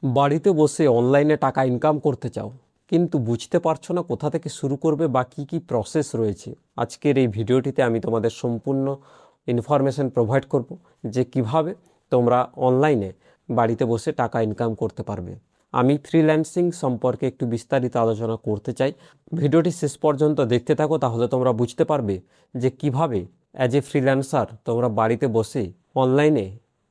বাড়িতে বসে অনলাইনে টাকা ইনকাম করতে চাও, কিন্তু বুঝতে পারছো না কোথা থেকে শুরু করবে বা কী কী প্রসেস রয়েছে। আজকের এই ভিডিওটিতে আমি তোমাদের সম্পূর্ণ ইনফরমেশন প্রোভাইড করব যে কিভাবে তোমরা অনলাইনে বাড়িতে বসে টাকা ইনকাম করতে পারবে। আমি ফ্রিল্যান্সিং সম্পর্কে একটু বিস্তারিত আলোচনা করতে চাই। ভিডিওটি শেষ পর্যন্ত দেখতে থাকো, তাহলে তোমরা বুঝতে পারবে যে কিভাবে অ্যাজ এ ফ্রিল্যান্সার তোমরা বাড়িতে বসে অনলাইনে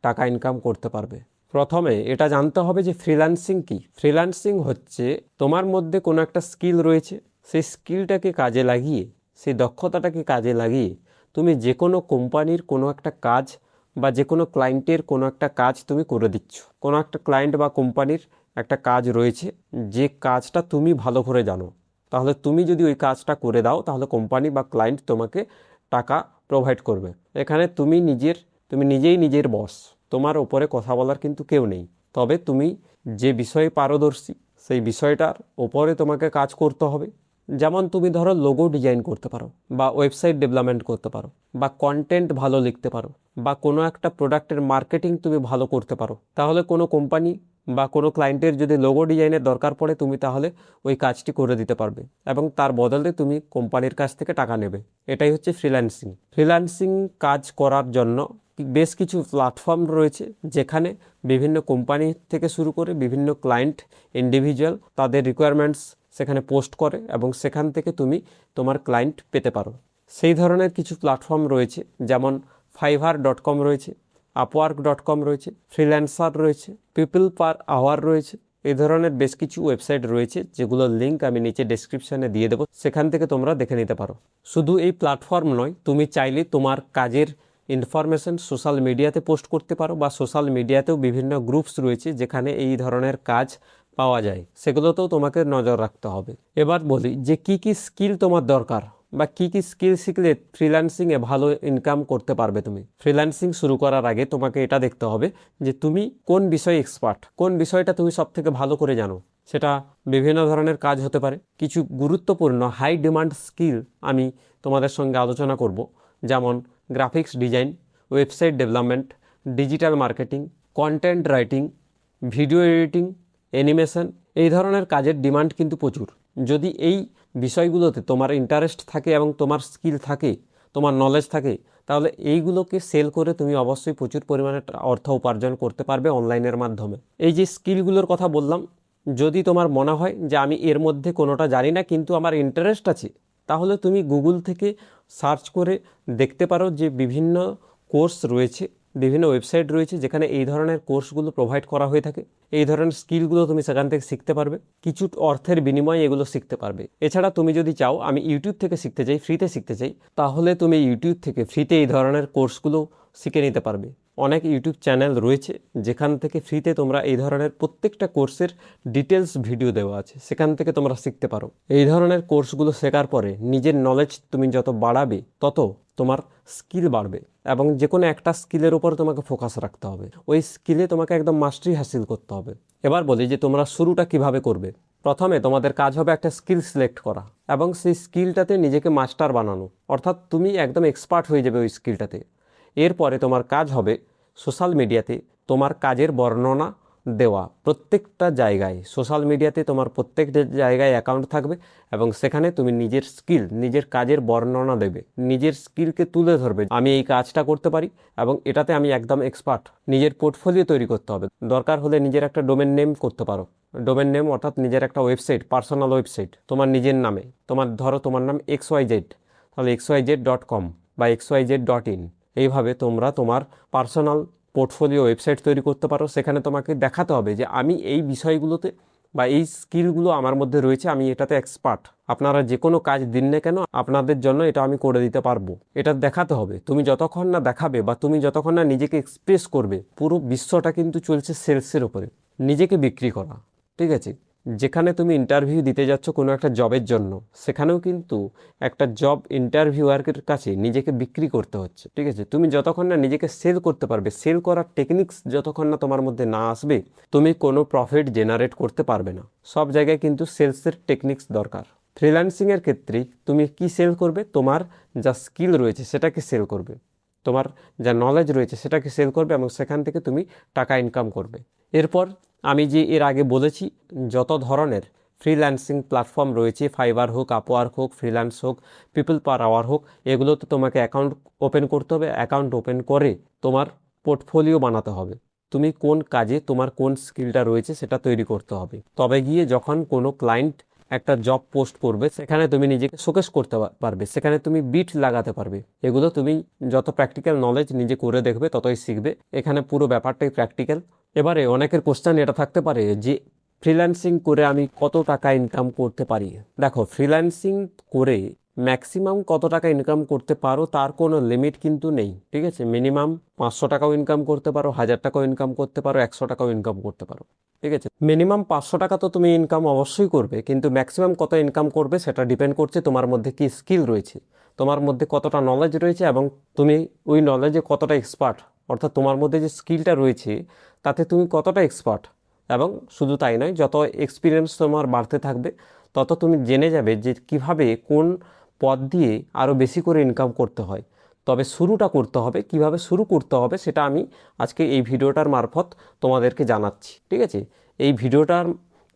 টাকা ইনকাম করতে পারবে। প্রথমে এটা জানতে হবে যে ফ্রিল্যান্সিং কি। ফ্রিল্যান্সিং হচ্ছে তোমার মধ্যে কোনো একটা স্কিল রয়েছে, সেই স্কিলটাকে কাজে লাগিয়ে, সেই দক্ষতাটাকে কাজে লাগিয়ে তুমি যে কোনো কোম্পানির কোনো একটা কাজ বা যে কোনো ক্লায়েন্টের কোনো একটা কাজ তুমি করে দিচ্ছ। কোনো একটা ক্লায়েন্ট বা কোম্পানির একটা কাজ রয়েছে, যে কাজটা তুমি ভালো করে জানো, তাহলে তুমি যদি ওই কাজটা করে দাও তাহলে কোম্পানি বা ক্লায়েন্ট তোমাকে টাকা প্রোভাইড করবে। এখানে তুমি নিজেই নিজের বস, তোমার ওপরে কথা বলার কিন্তু কেউ নেই। তবে তুমি যে বিষয়ে পারদর্শী সেই বিষয়টার ওপরে তোমাকে কাজ করতে হবে। যেমন তুমি ধরো লোগো ডিজাইন করতে পারো, বা ওয়েবসাইট ডেভেলপমেন্ট করতে পারো, বা কন্টেন্ট ভালো লিখতে পারো, বা কোনো একটা প্রোডাক্টের মার্কেটিং তুমি ভালো করতে পারো, তাহলে কোনো কোম্পানি বা কোনো ক্লায়েন্টের যদি লোগো ডিজাইনের দরকার পড়ে তুমি তাহলে ওই কাজটি করে দিতে পারবে, এবং তার বদলে তুমি কোম্পানির কাছ থেকে টাকা নেবে। এটাই হচ্ছে ফ্রিল্যান্সিং। ফ্রিল্যান্সিং কাজ করার জন্য বেশ কিছু প্ল্যাটফর্ম রয়েছে, যেখানে বিভিন্ন কোম্পানি থেকে শুরু করে বিভিন্ন ক্লায়েন্ট ইন্ডিভিজুয়াল তাদের রিকোয়ারমেন্টস সেখানে পোস্ট করে, এবং সেখান থেকে তুমি তোমার ক্লায়েন্ট পেতে পারো। সেই ধরনের কিছু প্ল্যাটফর্ম রয়েছে, যেমন fiverr.com রয়েছে, upwork.com রয়েছে, ফ্রিল্যান্সার রয়েছে, পিপল পার আওয়ার রয়েছে। এই ধরনের বেশ কিছু ওয়েবসাইট রয়েছে, যেগুলোর লিঙ্ক আমি নিচে ডেসক্রিপশনে দিয়ে দেবো, সেখান থেকে তোমরা দেখে নিতে পারো। শুধু এই প্ল্যাটফর্ম নয়, তুমি চাইলে তোমার কাজের ইনফরমেশন সোশ্যাল মিডিয়াতে পোস্ট করতে পারো, বা সোশ্যাল মিডিয়াতেও বিভিন্ন গ্রুপস রয়েছে যেখানে এই ধরনের কাজ পাওয়া যায়, সেগুলোতেও তোমাকে নজর রাখতে হবে। এবার বলি যে কি কি স্কিল তোমার দরকার, বা কি কি স্কিল শিখলে ফ্রিল্যান্সিংয়ে ভালো ইনকাম করতে পারবে। তুমি ফ্রিল্যান্সিং শুরু করার আগে তোমাকে এটা দেখতে হবে যে তুমি কোন বিষয়ে এক্সপার্ট, কোন বিষয়টা তুমি সব থেকে ভালো করে জানো। সেটা বিভিন্ন ধরনের কাজ হতে পারে। কিছু গুরুত্বপূর্ণ হাই ডিমান্ড স্কিল আমি তোমাদের সঙ্গে আলোচনা করব, যেমন graphics design, website development, digital marketing, content writing, video editing, animation. এই ধরনের কাজের ডিমান্ড কিন্তু প্রচুর। যদি এই বিষয়গুলোতে তোমার ইন্টারেস্ট থাকে এবং তোমার স্কিল থাকে, তোমার নলেজ থাকে, তাহলে এইগুলোকে সেল করে তুমি অবশ্যই প্রচুর পরিমাণে অর্থ উপার্জন করতে পারবে অনলাইনের মাধ্যমে। এই যে স্কিলগুলোর কথা বললাম, যদি তোমার মনে হয় যে আমি এর মধ্যে কোনোটা জানি না কিন্তু আমার ইন্টারেস্ট আছে, তাহলে তুমি গুগল থেকে সার্চ করে দেখতে পারো যে বিভিন্ন কোর্স রয়েছে, বিভিন্ন ওয়েবসাইট রয়েছে যেখানে এই ধরনের কোর্সগুলো প্রোভাইড করা হয়ে থাকে। এই ধরনের স্কিলগুলো তুমি সেখান থেকে শিখতে পারবে, কিছু অর্থের বিনিময়ে এগুলো শিখতে পারবে। এছাড়া তুমি যদি চাও আমি ইউটিউব থেকে শিখতে চাই, ফ্রিতে শিখতে চাই, তাহলে তুমি ইউটিউব থেকে ফ্রিতে এই ধরনের কোর্সগুলো শিখে নিতে পারবে। অনেক ইউটিউব চ্যানেল রয়েছে যেখান থেকে ফ্রিতে তোমরা এই ধরনের প্রত্যেকটা কোর্সের ডিটেলস ভিডিও দেওয়া আছে, সেখান থেকে তোমরা শিখতে পারো। এই ধরনের কোর্সগুলো শেখার পরে নিজের নলেজ তুমি যত বাড়াবে তত তোমার স্কিল বাড়বে, এবং যে কোনো একটা স্কিলের উপর তোমাকে ফোকাস রাখতে হবে। ওই স্কিলে তোমাকে একদম মাস্টারি হাসিল করতে হবে। এবার বলি যে তোমরা শুরুটা কিভাবে করবে। প্রথমে তোমাদের কাজ হবে একটা স্কিল সিলেক্ট করা, এবং সেই স্কিলটাতে নিজেকে মাস্টার বানানো, অর্থাৎ তুমি একদম এক্সপার্ট হয়ে যাবে ওই স্কিলটাতে। এরপরে তোমার কাজ হবে সোশ্যাল মিডিয়াতে তোমার কাজের বর্ণনা দেওয়া। প্রত্যেকটা জায়গায় সোশ্যাল মিডিয়াতে তোমার প্রত্যেকটা জায়গায় অ্যাকাউন্ট থাকবে, এবং সেখানে তুমি নিজের স্কিল, নিজের কাজের বর্ণনা দেবে, নিজের স্কিলকে তুলে ধরবে। আমি এই কাজটা করতে পারি এবং এটাতে আমি একদম এক্সপার্ট। নিজের পোর্টফোলিও তৈরি করতে হবে। দরকার হলে নিজের একটা ডোমেন নেম করতে পারো। ডোমেন নেম অর্থাৎ নিজের একটা ওয়েবসাইট, পার্সোনাল ওয়েবসাইট তোমার নিজের নামে। তোমার নাম XYZ, তাহলে XYZ.com বা XYZ.in। এইভাবে তোমরা তোমার পার্সোনাল পোর্টফোলিও ওয়েবসাইট তৈরি করতে পারো। সেখানে তোমাকে দেখাতে হবে যে আমি এই বিষয়গুলোতে বা এই স্কিলগুলো আমার মধ্যে রয়েছে, আমি এটাতে এক্সপার্ট। আপনারা যে কোনো কাজ দিন না কেন, আপনাদের জন্য এটা আমি করে দিতে পারবো, এটা দেখাতে হবে। তুমি যতক্ষণ না দেখাবে বা তুমি যতক্ষণ না নিজেকে এক্সপ্রেস করবে, পুরো বিশ্বটা কিন্তু চলছে সেলসের উপরে, নিজেকে বিক্রি করা। ঠিক আছে, যেখানে তুমি ইন্টারভিউ দিতে যাচ্ছ কোনো একটা জবের জন্য, সেখানেও কিন্তু একটা জব ইন্টারভিউয়ারের কাছে নিজেকে বিক্রি করতে হচ্ছে। ঠিক আছে, তুমি যতক্ষণ না নিজেকে সেল করতে পারবে, সেল করার টেকনিক্স যতক্ষণ না তোমার মধ্যে না আসবে, তুমি কোনো প্রফিট জেনারেট করতে পারবে না। সব জায়গায় কিন্তু সেলসের টেকনিক্স দরকার। ফ্রিল্যান্সিংয়ের ক্ষেত্রে তুমি কি সেল করবে? তোমার যা স্কিল রয়েছে সেটাকে সেল করবে, তোমার যা নলেজ রয়েছে সেটাকে সেল করবে, এবং সেখান থেকে তুমি টাকা ইনকাম করবে। এরপর আমি যে এর আগে বলেছি যত ধরনের ফ্রিল্যান্সিং প্ল্যাটফর্ম রয়েছে, ফাইবার হোক, আপওয়ার্ক হোক, ফ্রিল্যান্স হোক, পিপল পার আওয়ার হোক, এগুলোতে তোমাকে অ্যাকাউন্ট ওপেন করতে হবে। অ্যাকাউন্ট ওপেন করে তোমার পোর্টফোলিও বানাতে হবে। তুমি কোন কাজে তোমার কোন স্কিলটা রয়েছে সেটা তৈরি করতে হবে। তবে গিয়ে যখন কোনো ক্লায়েন্ট একটা জব পোস্ট করবে সেখানে তুমি নিজেকে শোকেস করতে পারবে, সেখানে তুমি বিট লাগাতে পারবে। এগুলো তুমি যত প্র্যাকটিক্যাল নলেজ নিজে করে দেখবে ততই শিখবে। এখানে পুরো ব্যাপারটাই প্র্যাকটিক্যাল। এবারে অনেকের কোশ্চেন এটা থাকতে পারে যে ফ্রিল্যান্সিং করে আমি কত টাকা ইনকাম করতে পারি। দেখো, ফ্রিল্যান্সিং করে ম্যাক্সিমাম কত টাকা ইনকাম করতে পারো তার কোনো লিমিট কিন্তু নেই, ঠিক আছে। মিনিমাম 500 টাকাও ইনকাম করতে পারো, 1000 টাকাও ইনকাম করতে পারো, 100 টাকাও ইনকাম করতে পারো, ঠিক আছে। মিনিমাম 500 টাকা তো তুমি ইনকাম অবশ্যই করবে, কিন্তু ম্যাক্সিমাম কত ইনকাম করবে সেটা ডিপেন্ড করছে তোমার মধ্যে কি স্কিল রয়েছে, তোমার মধ্যে কতটা নলেজ রয়েছে এবং তুমি ওই নলেজে কতটা এক্সপার্ট, অর্থাৎ তোমার মধ্যে যে স্কিলটা রয়েছে তাতে তুমি কতটা এক্সপার্ট। এবং শুধু তাই নয়, যত এক্সপিরিয়েন্স তোমার বাড়তে থাকবে তত তুমি জেনে যাবে যে কিভাবে কোন পথ দিয়ে আরও বেশি করে ইনকাম করতে হয়। তবে শুরুটা করতে হবে, কিভাবে শুরু করতে হবে সেটা আমি আজকে এই ভিডিওটার মারফত তোমাদেরকে জানাচ্ছি, ঠিক আছে। এই ভিডিওটার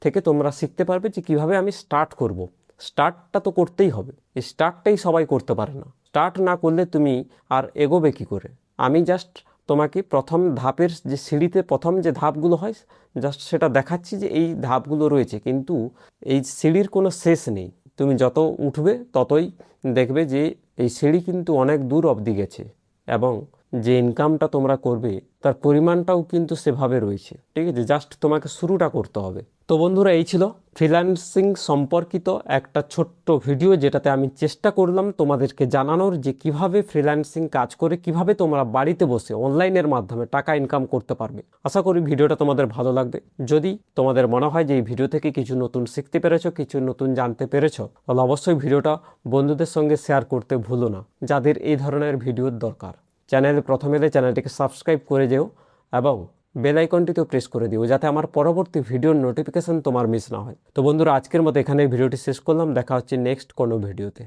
থেকে তোমরা শিখতে পারবে যে কিভাবে আমি স্টার্ট করব। স্টার্টটা তো করতেই হবে, এই স্টার্টটাই সবাই করতে পারে না। স্টার্ট না করলে তুমি আর এগোবে কী করে। আমি জাস্ট তোমাকে প্রথম ধাপের যে সিঁড়িতে প্রথম যে ধাপগুলো হয় জাস্ট সেটা দেখাচ্ছি যে এই ধাপগুলো রয়েছে, কিন্তু এই সিঁড়ির কোনো শেষ নেই। তুমি যত উঠবে ততই দেখবে যে এই সিঁড়ি কিন্তু অনেক দূর অবধি গেছে এবং যে ইনকামটা তোমরা করবে তার পরিমাণটাও কিন্তু সেভাবে রয়েছে, ঠিক আছে। জাস্ট তোমাকে শুরুটা করতে হবে। তো বন্ধুরা, এই ছিল ফ্রিল্যান্সিং সম্পর্কিত একটা ছোট্ট ভিডিও, যেটাতে আমি চেষ্টা করলাম তোমাদেরকে জানানোর যে কিভাবে ফ্রিল্যান্সিং কাজ করে কিভাবে তোমরা বাড়িতে বসে অনলাইনের মাধ্যমে টাকা ইনকাম করতে পারবে। আশা করি ভিডিওটা তোমাদের ভালো লাগবে। যদি তোমাদের মনে হয় যে এই ভিডিও থেকে কিছু নতুন শিখতে পেরেছো, কিছু নতুন জানতে পেরেছো, তাহলে অবশ্যই ভিডিওটা বন্ধুদের সঙ্গে শেয়ার করতে ভুলো না, যাদের এই ধরনের ভিডিওর দরকার। চ্যানেলে প্রথম এলে চ্যানেলটিকে সাবস্ক্রাইব করে যেও এবং বেল আইকনটিতেও প্রেস করে দিও, যাতে আমার পরবর্তী ভিডিওর নোটিফিকেশন তোমার মিস না হয়। তো বন্ধুরা, আজকের মতো এখানে ভিডিওটি শেষ করলাম। দেখা হচ্ছে নেক্সট কোনো ভিডিওতে।